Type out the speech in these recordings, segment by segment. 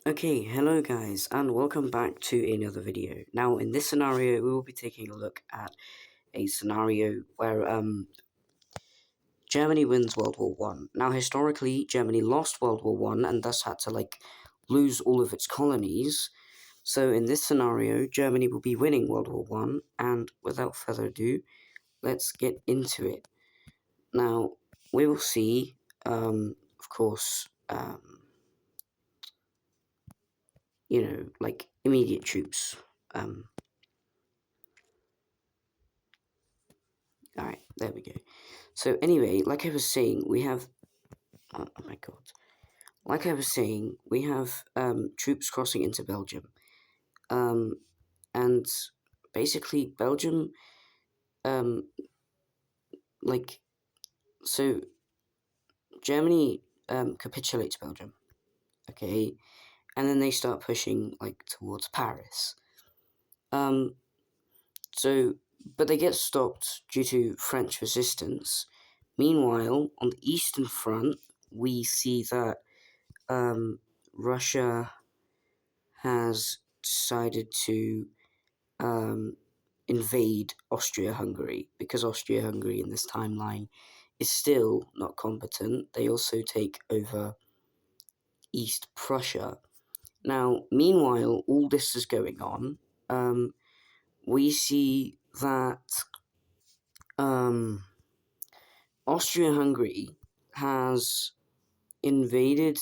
Okay, hello guys, and welcome back to another video. Now, in this scenario, we will be taking a look at a scenario where Germany wins World War One. Now, historically, Germany lost World War One and thus had to lose all of its colonies. So, in this scenario, Germany will be winning World War One, and without further ado, let's get into it. Now, we will see, of course, immediate troops. Alright, there we go. So anyway, like I was saying, we have... Oh my god. Like I was saying, we have troops crossing into Belgium. And basically, Belgium... So Germany capitulates Belgium. Okay? And then they start pushing, towards Paris. But they get stopped due to French resistance. Meanwhile, on the Eastern Front, we see that Russia has decided to invade Austria-Hungary, because Austria-Hungary in this timeline is still not competent. They also take over East Prussia. Now, meanwhile, all this is going on. We see that Austria-Hungary has invaded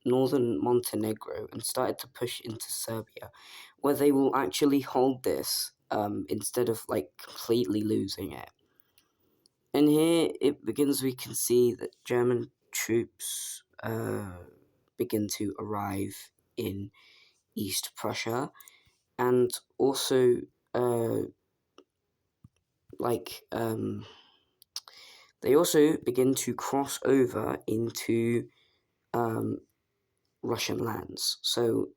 northern Montenegro and started to push into Serbia, where they will actually hold this instead of completely losing it. And here it begins. We can see that German troops begin to arrive in East Prussia, and also they also begin to cross over into Russian lands. So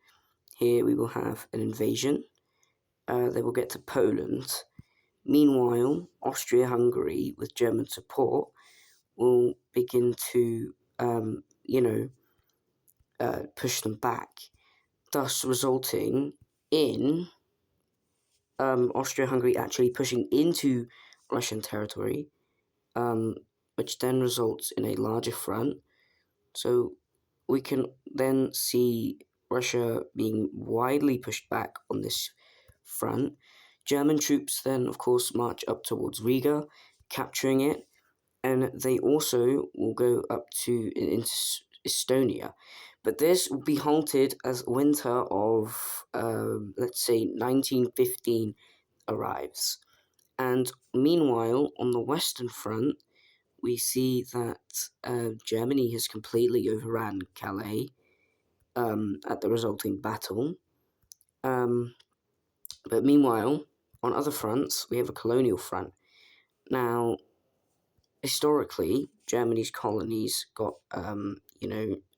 here we will have an invasion. They will get to Poland. Meanwhile, Austria-Hungary, with German support, will begin to, push them back, thus resulting in Austria-Hungary actually pushing into Russian territory, which then results in a larger front. So we can then see Russia being widely pushed back on this front. German troops then, of course, march up towards Riga, capturing it, and they also will go up into Estonia. But this will be halted as winter of, let's say, 1915 arrives. And meanwhile, on the Western Front, we see that Germany has completely overran Calais at the resulting battle. But meanwhile, on other fronts, we have a colonial front. Now, historically, Germany's colonies got,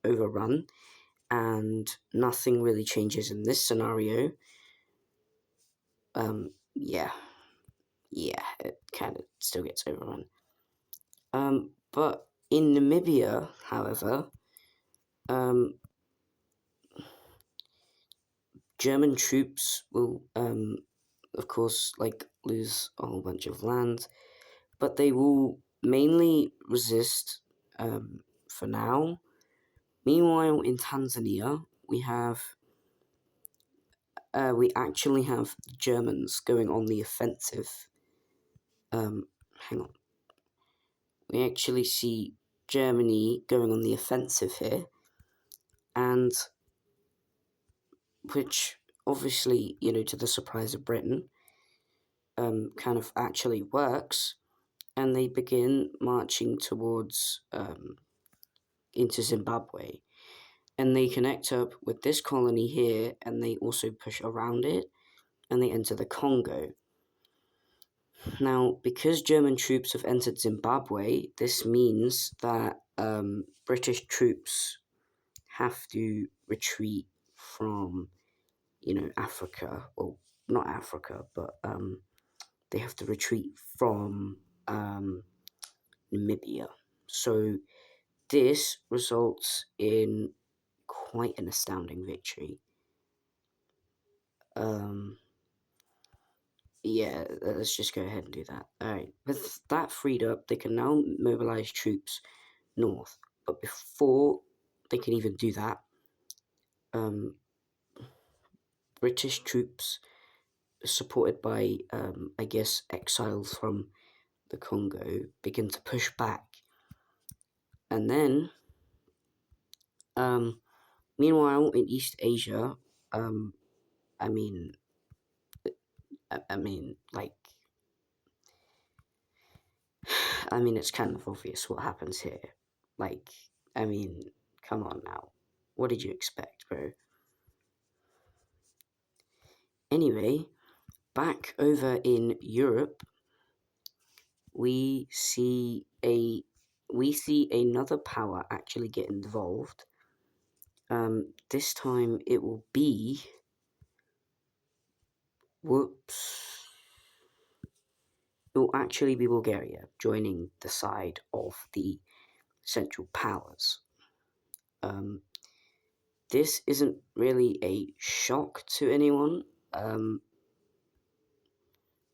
overrun, and nothing really changes in this scenario. Yeah, it kind of still gets overrun. But in Namibia, however, German troops will, of course, lose a whole bunch of land, but they will mainly resist for now. Meanwhile, in Tanzania, we actually have Germans going on the offensive. Hang on. We actually see Germany going on the offensive here, and which obviously, to the surprise of Britain, kind of actually works, and they begin marching towards into Zimbabwe, and they connect up with this colony here, and they also push around it, and they enter the Congo. Now, because German troops have entered Zimbabwe, this means that British troops have to retreat from, Africa, or not Africa, but they have to retreat from Namibia. So this results in quite an astounding victory. Yeah, let's just go ahead and do that. Alright, with that freed up, they can now mobilize troops north. But before they can even do that, British troops, supported by, I guess, exiles from the Congo, begin to push back. And then, meanwhile, in East Asia, I mean, like, it's kind of obvious what happens here. Like, come on now. What did you expect, bro? Anyway, back over in Europe, we see another power actually get involved. This time it will be, whoops, it will actually be Bulgaria joining the side of the Central Powers. This isn't really a shock to anyone.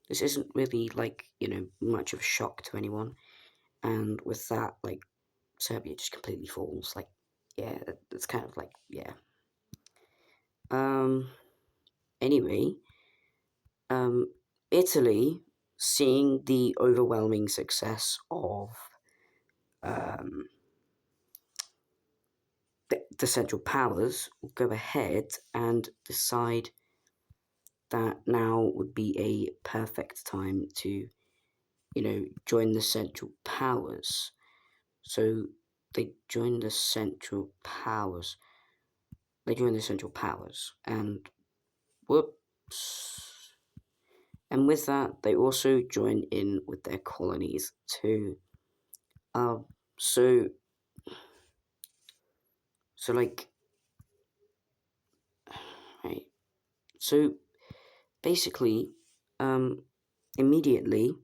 This isn't really, like, much of a shock to anyone. And with that, like, Serbia just completely falls. Like, yeah, it's kind of like, yeah. Anyway, Italy, seeing the overwhelming success of the Central Powers, will go ahead and decide that now would be a perfect time to, join the Central Powers. So they join the Central Powers. And whoops. And with that, they also join in with their colonies too. So like, right. So basically, immediately,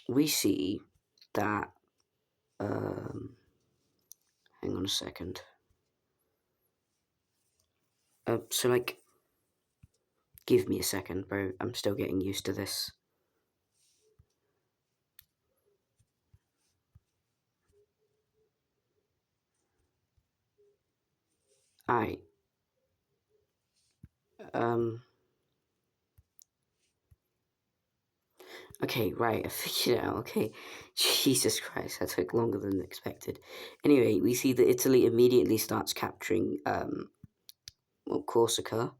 we see that, hang on a second. So like, give me a second, bro. I'm still getting used to this. Alright. Okay, right, I figured it out. Okay, Jesus Christ, that took longer than expected. Anyway, we see that Italy immediately starts capturing, Corsica.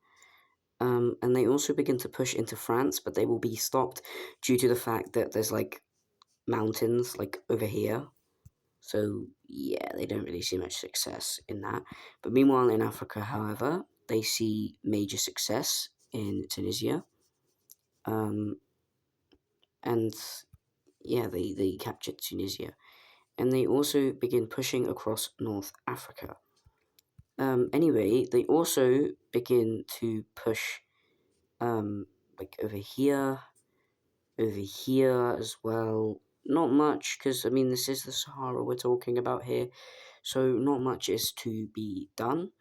And they also begin to push into France, but they will be stopped due to the fact that there's, like, mountains, like, over here. So, yeah, they don't really see much success in that. But meanwhile, in Africa, however, they see major success in Tunisia. And, yeah, they captured Tunisia. And they also begin pushing across North Africa. Anyway, they also begin to push, like, over here as well. Not much, because, this is the Sahara we're talking about here, so not much is to be done.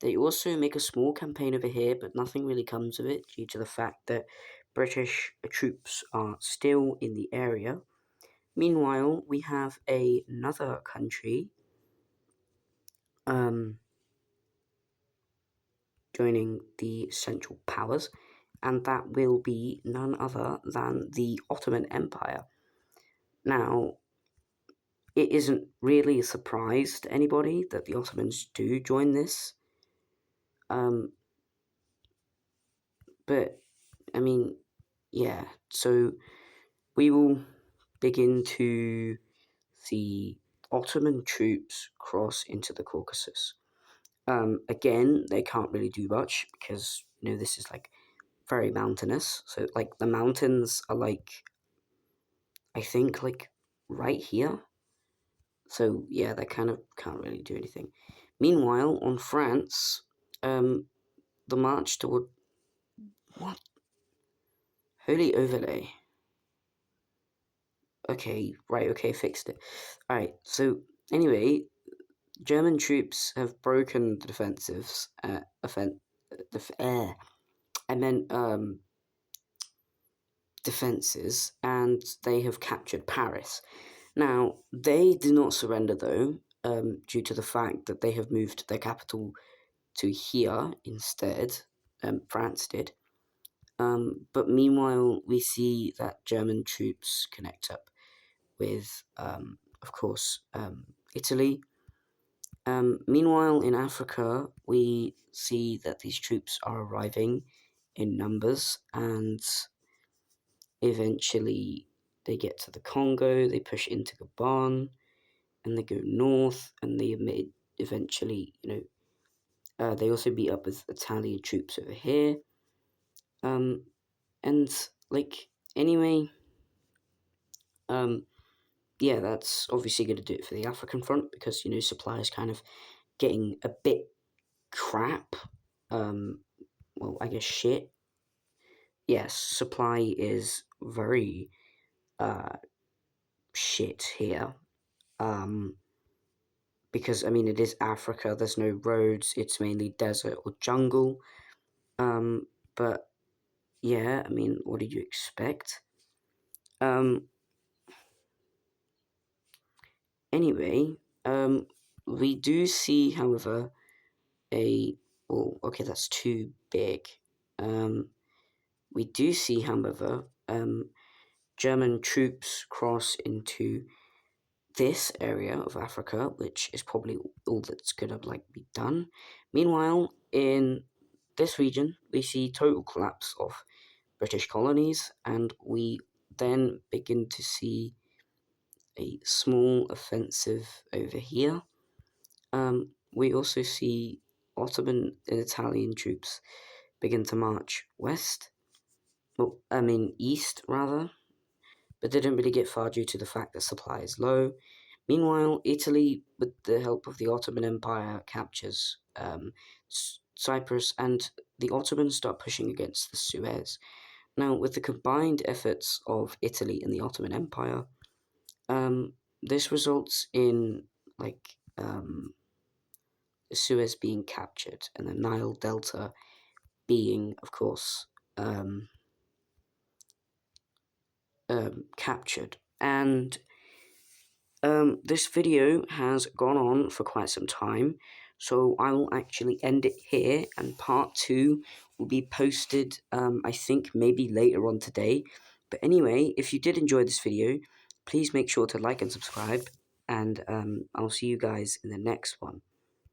They also make a small campaign over here, but nothing really comes of it due to the fact that British troops are still in the area. Meanwhile, we have another country joining the Central Powers, and that will be none other than the Ottoman Empire. Now, it isn't really a surprise to anybody that the Ottomans do join this. But, yeah, so we will begin to see Ottoman troops cross into the Caucasus. Again, they can't really do much because, this is, like, very mountainous. So, like, the mountains are, like, I think, like, right here. So, yeah, they kind of can't really do anything. Meanwhile, on France, the march toward... What? Holy overlay. Okay, right, okay, fixed it. Alright, so anyway, German troops have broken the defensives, I meant, defenses, and they have captured Paris. Now, they do not surrender though, due to the fact that they have moved their capital to here instead. France did. But meanwhile, we see that German troops connect up with, of course, Italy. Meanwhile, in Africa, we see that these troops are arriving in numbers, and eventually they get to the Congo, they push into Gabon, and they go north, and they eventually, they also beat up with Italian troops over here. And like anyway, yeah, that's obviously going to do it for the African front because supply is kind of getting a bit crap. Well, I guess shit. Yes, supply is very shit here. Because I mean it is Africa. There's no roads. It's mainly desert or jungle. But yeah, I mean, what did you expect? Anyway, we do see, however, okay, that's too big. We do see, however, German troops cross into this area of Africa, which is probably all that's gonna be done. Meanwhile, in this region, we see total collapse of British colonies, and we then begin to see a small offensive over here. We also see Ottoman and Italian troops begin to march west. Well, I mean east rather, but they don't really get far due to the fact that supply is low. Meanwhile, Italy, with the help of the Ottoman Empire, captures Cyprus, and the Ottomans start pushing against the Suez. Now, with the combined efforts of Italy and the Ottoman Empire, this results in the Suez being captured and the Nile Delta being, of course, captured. And this video has gone on for quite some time, so I will actually end it here, and part 2 will be posted, I think maybe later on today. But anyway, if you did enjoy this video, please make sure to like and subscribe, and I'll see you guys in the next one.